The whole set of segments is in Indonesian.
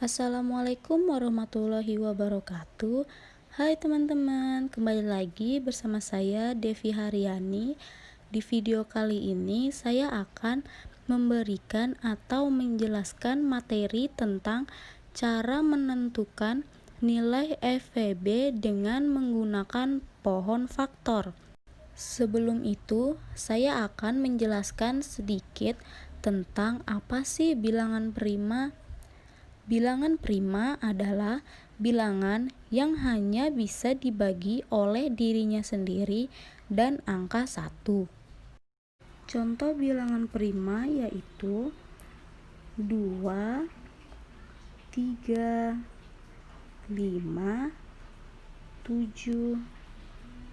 Assalamualaikum warahmatullahi wabarakatuh. Hai teman-teman, kembali lagi bersama saya Devi Haryani. Di video kali ini saya akan memberikan atau menjelaskan materi tentang cara menentukan nilai FVB dengan menggunakan pohon faktor. Sebelum itu, saya akan menjelaskan sedikit tentang apa sih bilangan prima. Bilangan prima adalah bilangan yang hanya bisa dibagi oleh dirinya sendiri dan angka 1. Contoh bilangan prima yaitu 2, 3, 5, 7,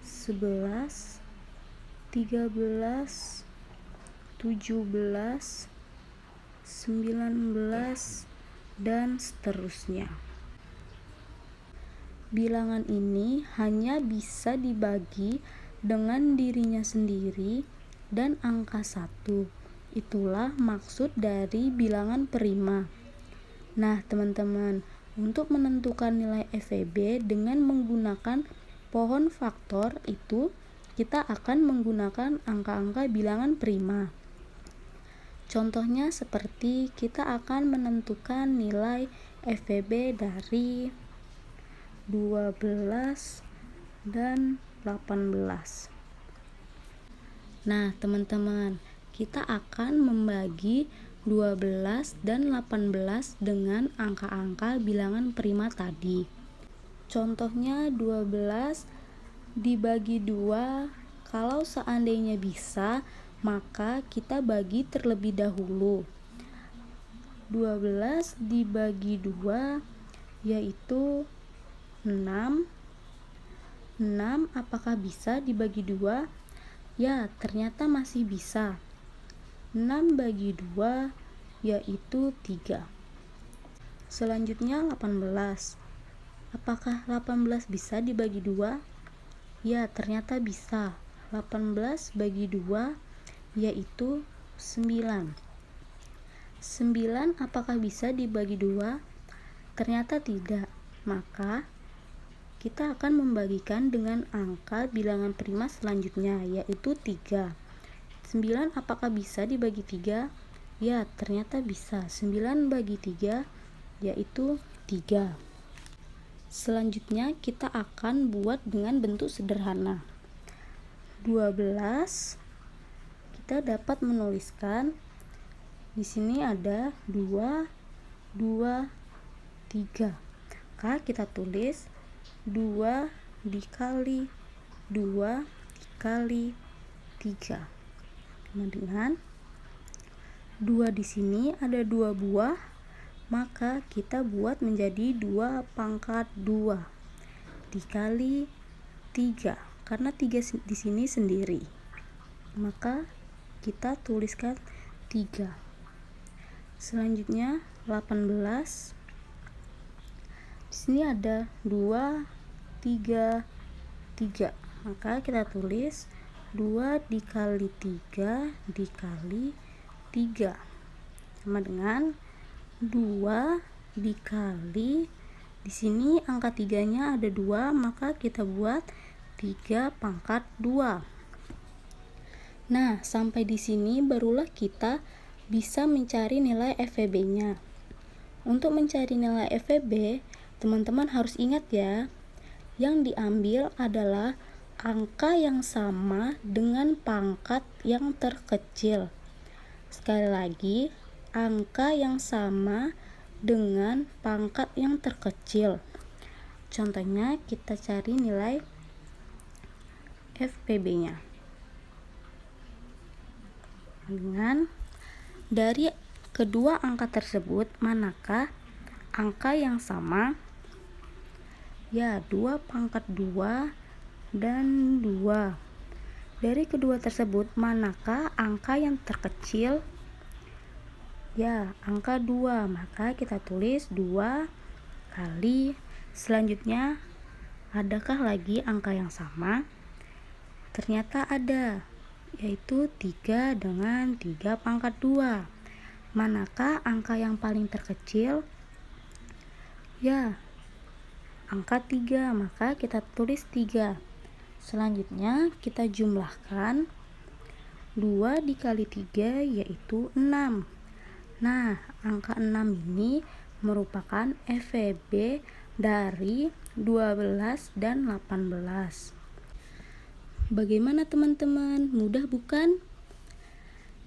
11, 13, 17, 19, dan seterusnya. Bilangan ini hanya bisa dibagi dengan dirinya sendiri dan angka 1. Itulah maksud dari bilangan prima. Nah, teman-teman, untuk menentukan nilai FVB dengan menggunakan pohon faktor itu, kita akan menggunakan angka-angka bilangan prima. Contohnya seperti kita akan menentukan nilai FVB dari 12 dan 18. Nah, teman-teman, kita akan membagi 12 dan 18 dengan angka-angka bilangan prima tadi. Contohnya 12 dibagi 2, kalau seandainya bisa, maka kita bagi terlebih dahulu. 12 dibagi 2 yaitu 6. 6 apakah bisa dibagi 2? Ya, ternyata masih bisa. 6 bagi 2 yaitu 3. Selanjutnya 18. Apakah 18 bisa dibagi 2? Ya, ternyata bisa. 18 bagi 2 yaitu 9. 9 apakah bisa dibagi 2? Ternyata tidak. Maka kita akan membagikan dengan angka bilangan prima selanjutnya yaitu 3. 9 apakah bisa dibagi 3? Ya, ternyata bisa. 9 bagi 3 yaitu 3. Selanjutnya kita akan buat dengan bentuk sederhana. 12 kita dapat menuliskan di sini ada 2, 2, 3. Maka kita tulis 2 dikali 2 dikali 3. Kemudian 2 di sini ada 2 buah, maka kita buat menjadi 2 pangkat 2 dikali 3. Karena 3 di sini sendiri, maka kita tuliskan 3. Selanjutnya 18. Di sini ada 2, 3, 3. Maka kita tulis 2 dikali 3 dikali 3 sama dengan 2 dikali, di sini angka 3-nya ada 2, maka kita buat 3 pangkat 2. Nah, sampai di sini barulah kita bisa mencari nilai FVB-nya. Untuk mencari nilai FVB, teman-teman harus ingat ya, yang diambil adalah angka yang sama dengan pangkat yang terkecil. Sekali lagi, angka yang sama dengan pangkat yang terkecil. Contohnya kita cari nilai FVB-nya. Dengan dari kedua angka tersebut, manakah angka yang sama? Ya, 2 pangkat 2 dan 2. Dari kedua tersebut, manakah angka yang terkecil? Ya, angka 2. Maka kita tulis 2 kali. Selanjutnya, adakah lagi angka yang sama? Ternyata ada, yaitu 3 dengan 3 pangkat 2. Manakah angka yang paling terkecil? Ya, angka 3, maka kita tulis 3. Selanjutnya kita jumlahkan 2 dikali 3 yaitu 6. Nah, angka 6 ini merupakan FVB dari 12 dan 18. Bagaimana teman-teman? Mudah bukan?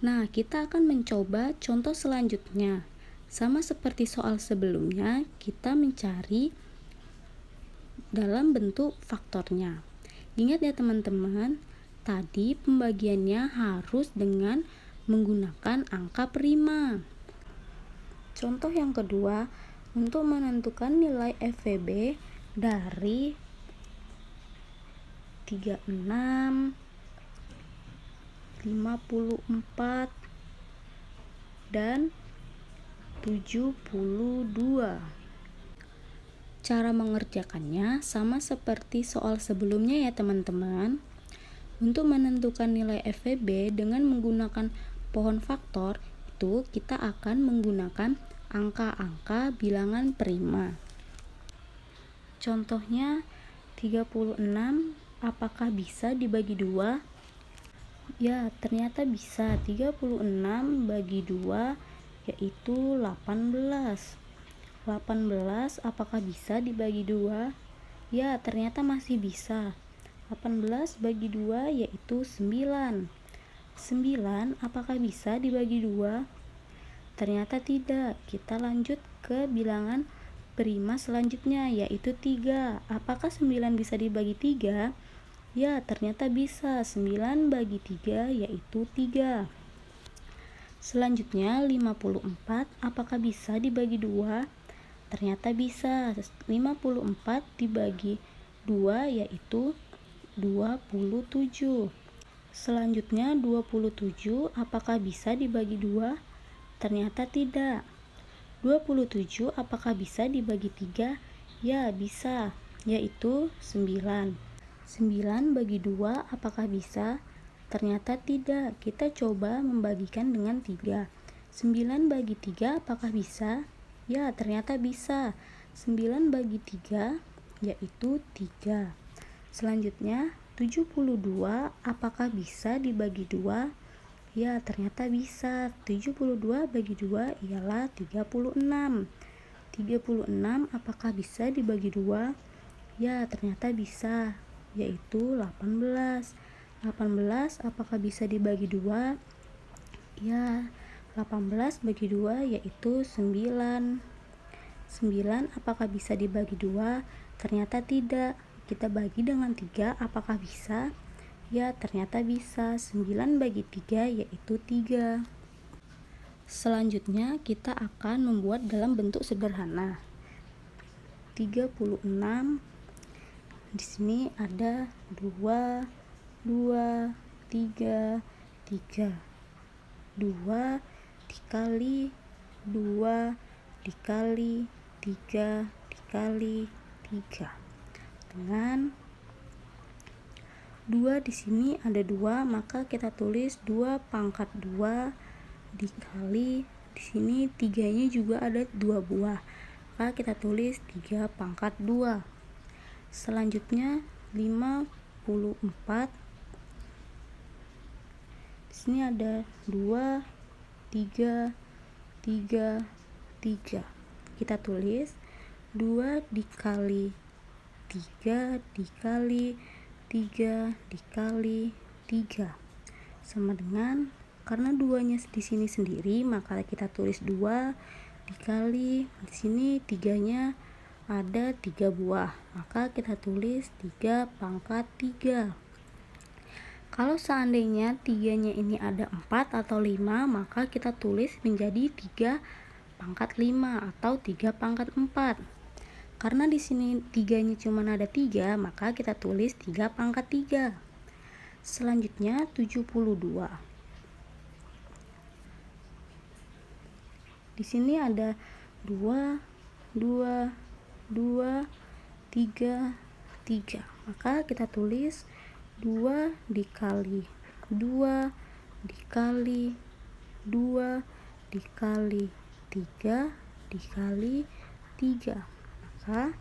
Nah, kita akan mencoba contoh selanjutnya. Sama seperti soal sebelumnya, kita mencari dalam bentuk faktornya. Ingat ya teman-teman, tadi pembagiannya harus dengan menggunakan angka prima. Contoh yang kedua, untuk menentukan nilai FVB dari 36, 54, dan 72. Cara mengerjakannya sama seperti soal sebelumnya ya teman-teman. Untuk menentukan nilai FVB dengan menggunakan pohon faktor, itu kita akan menggunakan angka-angka bilangan prima. Contohnya 36, apakah bisa dibagi 2? Ya, ternyata bisa. 36 bagi 2 yaitu 18. 18 apakah bisa dibagi 2? Ya, ternyata masih bisa. 18 bagi 2 yaitu 9. 9 apakah bisa dibagi 2? Ternyata tidak. Kita lanjut ke bilangan prima selanjutnya yaitu 3. Apakah 9 bisa dibagi 3? Ya, ternyata bisa. 9 bagi 3 yaitu 3. Selanjutnya 54 apakah bisa dibagi 2? Ternyata bisa. 54 dibagi 2 yaitu 27. Selanjutnya 27 apakah bisa dibagi 2? Ternyata tidak. 27 apakah bisa dibagi 3? Ya, bisa, yaitu 9. 9 bagi 2 apakah bisa? Ternyata tidak. Kita coba membagikan dengan 3. 9 bagi 3 apakah bisa? Ya, ternyata bisa. 9 bagi 3 yaitu 3. Selanjutnya 72 apakah bisa dibagi 2? Ya, ternyata bisa. 72 bagi 2 ialah 36. 36 apakah bisa dibagi 2? Ya, ternyata bisa, yaitu 18. 18 apakah bisa dibagi 2? Ya, 18 bagi 2 yaitu 9. 9 apakah bisa dibagi 2? Ternyata tidak. Kita bagi dengan 3, apakah bisa? Ya, ternyata bisa. 9 bagi 3 yaitu 3. Selanjutnya kita akan membuat dalam bentuk sederhana. 36. Di sini ada 2, 2, 3, 3. 2 dikali 2 dikali 3 dikali 3. Dengan 2 di sini ada 2, maka kita tulis 2 pangkat 2 dikali di sini 3-nya juga ada 2 buah. Maka kita tulis 3 pangkat 2. Selanjutnya 54. Di sini ada 2, 3, 3, 3. Kita tulis 2 dikali 3 dikali 3 dikali 3 sama dengan, karena 2-nya di sini sendiri maka kita tulis 2 dikali di sini 3-nya ada 3 buah, maka kita tulis 3 pangkat 3. Kalau seandainya 3-nya ini ada 4 atau 5, maka kita tulis menjadi 3 pangkat 5 atau 3 pangkat 4. Karena di sini 3-nya cuma ada 3, maka kita tulis 3 pangkat 3. Selanjutnya 72. Di sini ada 2, 2, 2, 3, 3. Maka kita tulis 2 dikali 2 dikali 2 dikali 3 dikali 3. maka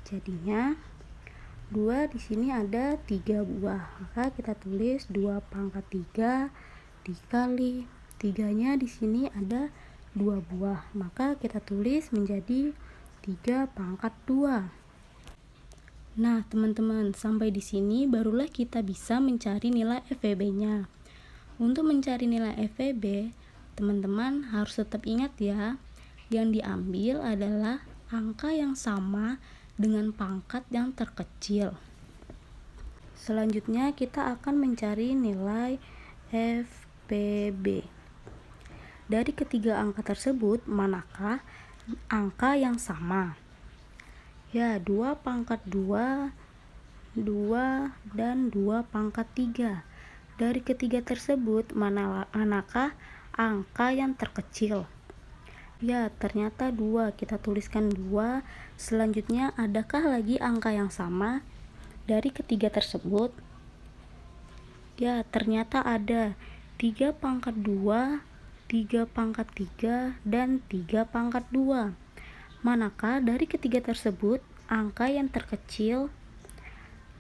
jadinya 2 di sini ada 3 buah. Maka kita tulis 2 pangkat 3 dikali 3-nya di sini ada 2 buah. Maka kita tulis menjadi 3 pangkat 2. Nah, teman-teman, sampai di sini barulah kita bisa mencari nilai FEB-nya. Untuk mencari nilai FEB, teman-teman harus tetap ingat ya, yang diambil adalah angka yang sama dengan pangkat yang terkecil. Selanjutnya kita akan mencari nilai FPB. Dari ketiga angka tersebut, manakah angka yang sama? Ya, 2 pangkat 2, 2, dan 2 pangkat 3. Dari ketiga tersebut, manakah angka yang terkecil? Ya, ternyata 2. Kita tuliskan 2. Selanjutnya, adakah lagi angka yang sama dari ketiga tersebut? Ya, ternyata ada 3 pangkat 2, 3 pangkat 3, dan 3 pangkat 2. Manakah dari ketiga tersebut angka yang terkecil?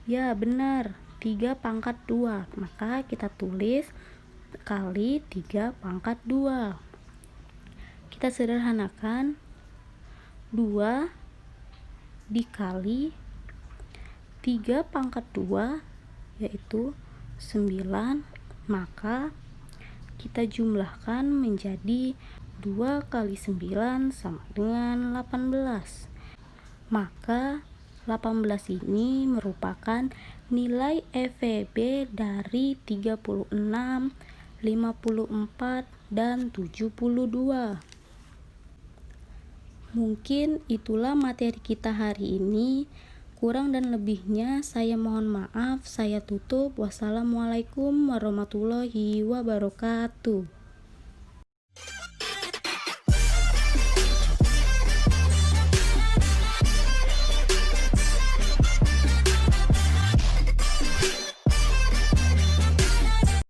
Ya, benar, 3 pangkat 2. Maka kita tulis kali 3 pangkat 2. Kita sederhanakan, 2 dikali 3 pangkat 2 yaitu 9, maka kita jumlahkan menjadi 2 kali 9 sama dengan 18. Maka 18 ini merupakan nilai FEB dari 36, 54, dan 72. Mungkin itulah materi kita hari ini. Kurang dan lebihnya saya mohon maaf. Saya tutup. Wassalamualaikum warahmatullahi wabarakatuh.